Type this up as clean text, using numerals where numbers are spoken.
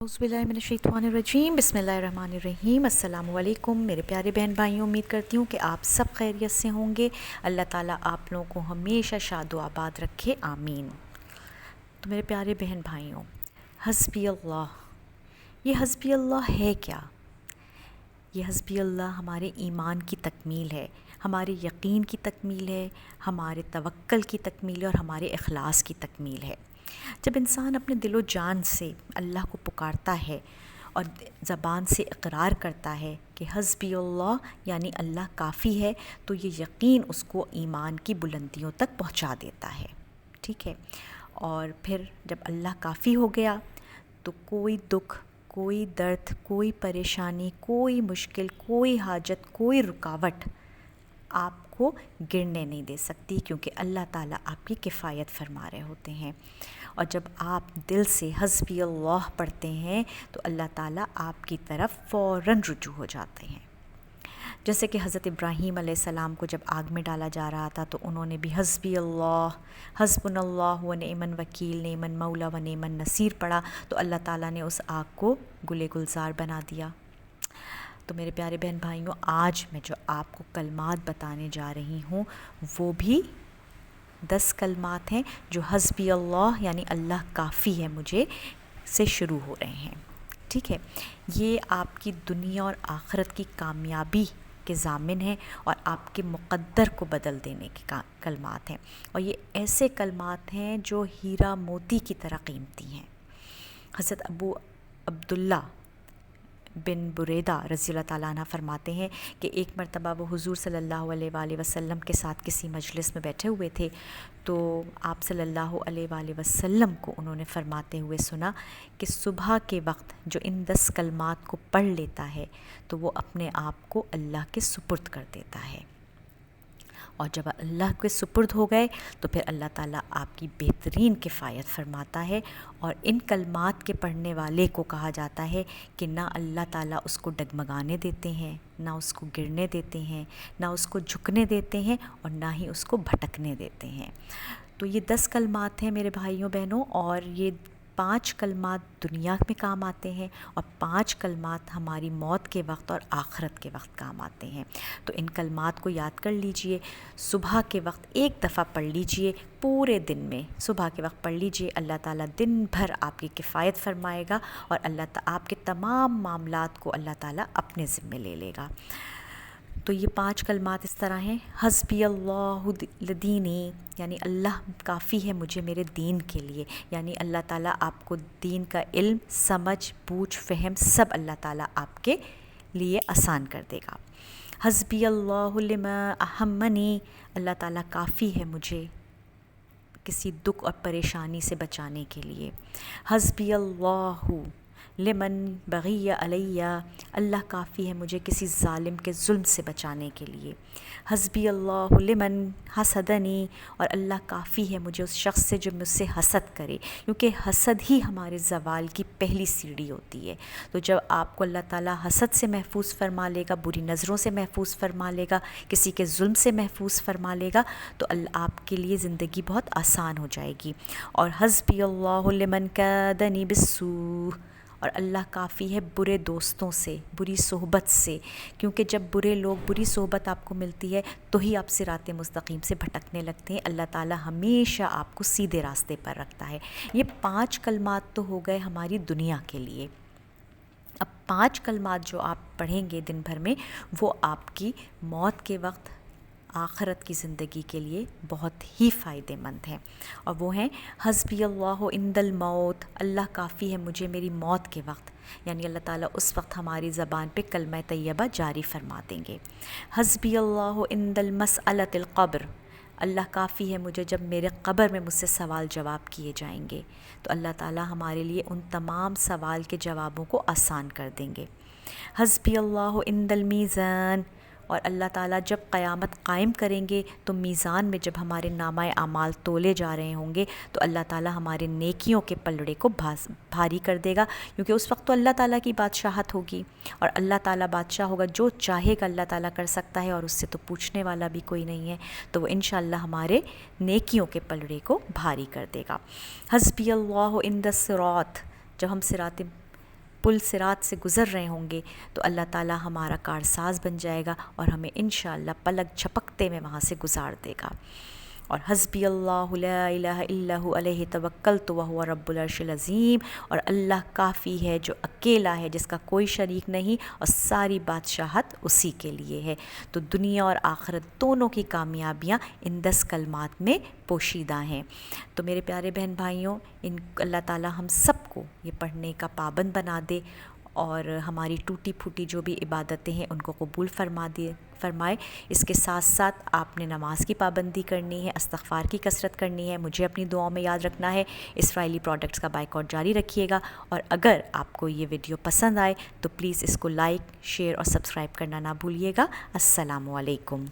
औज़ुबिल्लाहिमिनश्शैतानिर्रजीम बिस्मिल्लाहिर्रहमानिर्रहीम। अस्सलामु अलैकुम मेरे प्यारे बहन भाइयों, उम्मीद करती हूँ कि आप सब खैरियत से होंगे। अल्लाह ताला आप लोगों को हमेशा शाद व आबाद रखे, आमीन। तो मेरे प्यारे बहन भाइयों, हस्बी अल्लाह, ये हस्बी अल्लाह है क्या? ये हस्बी अल्लाह हमारे ईमान की तकमील है, हमारे यकीन की तकमील है, हमारे तवक्कल की तकमील है और हमारे इखलास की तकमील है। जब इंसान अपने दिलो जान से अल्लाह को पुकारता है और ज़बान से इकरार करता है कि हस्बी अल्लाह यानी अल्लाह काफ़ी है, तो ये यकीन उसको ईमान की बुलंदियों तक पहुंचा देता है। ठीक है। और फिर जब अल्लाह काफ़ी हो गया तो कोई दुख, कोई दर्द, कोई परेशानी, कोई मुश्किल, कोई हाजत, कोई रुकावट आपको गिरने नहीं दे सकती, क्योंकि अल्लाह ताला आपकी किफ़ायत फरमा रहे होते हैं। और जब आप दिल से हस्बी अल्लाह पढ़ते हैं तो अल्लाह ताला आपकी तरफ फ़ौरन रुजू हो जाते हैं। जैसे कि हज़रत इब्राहीम अलैहिस्सलाम को जब आग में डाला जा रहा था तो उन्होंने भी हस्बी अल्लाह, हस्बुनल्लाह व निअमल वकील, निअमल मौला व निअमल नसीर पढ़ा तो अल्लाह ताला ने उस आग को गुले गुलजार बना दिया। तो मेरे प्यारे बहन भाइयों, आज मैं जो आपको कलमात बताने जा रही हूँ वो भी 10 कलमात हैं जो हस्बी अल्लाह यानी अल्लाह काफ़ी है मुझे से शुरू हो रहे हैं। ठीक है। ये आपकी दुनिया और आखिरत की कामयाबी के ज़ामिन हैं और आपके मुक़द्दर को बदल देने के कलमात हैं। और ये ऐसे कलमात हैं जो हीरा मोती की तरह कीमती हैं। हज़रत अबू अब्दुल्ला बिन बुरैदा रज़ियल्लाहु ताला अन्हु फरमाते हैं कि एक मरतबा वो हुज़ूर सल्लल्लाहु अलैहि वसल्लम के साथ किसी मजलिस में बैठे हुए थे तो आप सल्लल्लाहु अलैहि वसल्लम को उन्होंने फ़रमाते हुए सुना कि सुबह के वक्त जो इन 10 कलमात को पढ़ लेता है तो वो अपने आप को अल्लाह के सुपुर्द कर देता है। और जब अल्लाह के सुपुर्द हो गए तो फिर अल्लाह ताला आपकी बेहतरीन किफ़ायत फरमाता है। और इन कलमात के पढ़ने वाले को कहा जाता है कि ना अल्लाह ताला उसको डगमगाने देते हैं, ना उसको गिरने देते हैं, ना उसको झुकने देते हैं और ना ही उसको भटकने देते हैं। तो ये 10 कलमात हैं मेरे भाइयों बहनों, और ये 5 कलमात दुनिया में काम आते हैं और 5 कलमात हमारी मौत के वक्त और आखिरत के वक्त काम आते हैं। तो इन कलमात को याद कर लीजिए, सुबह के वक्त एक दफ़ा पढ़ लीजिए, पूरे दिन में सुबह के वक्त पढ़ लीजिए। अल्लाह ताला दिन भर आपकी किफ़ायत फरमाएगा और आपके तमाम मामलात को अल्लाह ताला अपने ज़िम्मे ले लेगा। तो ये 5 कलमात इस तरह हैं। हस्बी अल्लाहु लदीनी यानी अल्लाह काफ़ी है मुझे मेरे दीन के लिए, यानी अल्लाह ताला आपको दीन का इल्म, समझ, बूझ, फ़हम सब अल्लाह ताला आपके लिए आसान कर देगा। हस्बी अल्लाहु लिमा अहम्मनी, अल्लाह ताला काफ़ी है मुझे किसी दुख और परेशानी से बचाने के लिए। हस्बी अल्लाहु लिमन बग़िया अलैया, अल्लाह काफ़ी है मुझे किसी ज़ालिम के जुल्म से बचाने के लिए। हस्बी अल्लाहु लिमन हसदनी, और अल्लाह काफ़ी है मुझे उस शख्स से जो मुझसे हसद करे, क्योंकि हसद ही हमारे ज़वाल की पहली सीढ़ी होती है। तो जब आपको अल्लाह ताला हसद से महफूज फरमा लेगा, बुरी नज़रों से महफूज फरमा लेगा, किसी के जुल्म से महफूज फरमा लेगा, तो आपके लिए ज़िंदगी बहुत आसान हो जाएगी। और हस्बी अल्लाहु लिमन कादनी बिस्सू, और अल्लाह काफ़ी है बुरे दोस्तों से, बुरी सोहबत से, क्योंकि जब बुरे लोग, बुरी सोहबत आपको मिलती है तो ही आप सिरात मुस्तकीम से भटकने लगते हैं। अल्लाह ताला हमेशा आपको सीधे रास्ते पर रखता है। ये 5 कलमात तो हो गए हमारी दुनिया के लिए। अब 5 कलमात जो आप पढ़ेंगे दिन भर में वो आपकी मौत के वक्त, आखिरत की ज़िंदगी के लिए बहुत ही फ़ायदेमंद हैं। और वो हैं हस्बी अल्लाहु इंदल मौत, अल्लाह काफ़ी है मुझे मेरी मौत के वक्त, यानी अल्लाह ताला उस वक्त हमारी ज़बान पे कलमा तैयबा जारी फरमा देंगे। हस्बी अल्लाहु इंदल मसअलतिल क़ब्र, अल्लाह काफ़ी है मुझे जब मेरे क़ब्र में मुझसे सवाल जवाब किए जाएंगे, तो अल्लाह ताला हमारे लिए उन तमाम सवाल के जवाबों को आसान कर देंगे। हस्बी अल्लाहु इंदल मीज़ान, और अल्लाह ताला जब क़यामत कायम करेंगे तो मीज़ान में जब हमारे नामाए आमाल तोले जा रहे होंगे तो अल्लाह ताला हमारे नेकियों के पलड़े को भारी कर देगा, क्योंकि उस वक्त तो अल्लाह ताला की बादशाहत होगी और अल्लाह ताला बादशाह होगा, जो चाहेगा अल्लाह ताला कर सकता है और उससे तो पूछने वाला भी कोई नहीं है। तो वो इंशाअल्लाह हमारे नेकियों के पलड़े को भारी कर देगा। हस्बी अल्लाहु इंद सिरात, जब हम सिरात پل صراط سے گزر رہے ہوں گے تو اللہ تعالیٰ ہمارا کارساز بن جائے گا اور ہمیں انشاءاللہ پلک جھپکتے میں وہاں سے گزار دے گا۔ اور حسبی اللہ لا الہ الا ہو علیہ توکلت وہو رب العرش العظیم، اور اللہ کافی ہے جو اکیلا ہے، جس کا کوئی شریک نہیں، اور ساری بادشاہت اسی کے لیے ہے۔ تو دنیا اور آخرت دونوں کی کامیابیاں ان 10 کلمات میں پوشیدہ ہیں۔ تو میرے پیارے بہن بھائیوں، اللہ تعالیٰ ہم سب کو یہ پڑھنے کا پابند بنا دے، اور ہماری ٹوٹی پھوٹی جو بھی عبادتیں ہیں ان کو قبول فرمائے۔ اس کے ساتھ ساتھ آپ نے نماز کی پابندی کرنی ہے، استغفار کی کثرت کرنی ہے، مجھے اپنی دعاؤں میں یاد رکھنا ہے، اسرائیلی پروڈکٹس کا بائیکاٹ جاری رکھیے گا، اور اگر آپ کو یہ ویڈیو پسند آئے تو پلیز اس کو لائک، شیئر اور سبسکرائب کرنا نہ بھولیے گا۔ السلام علیکم۔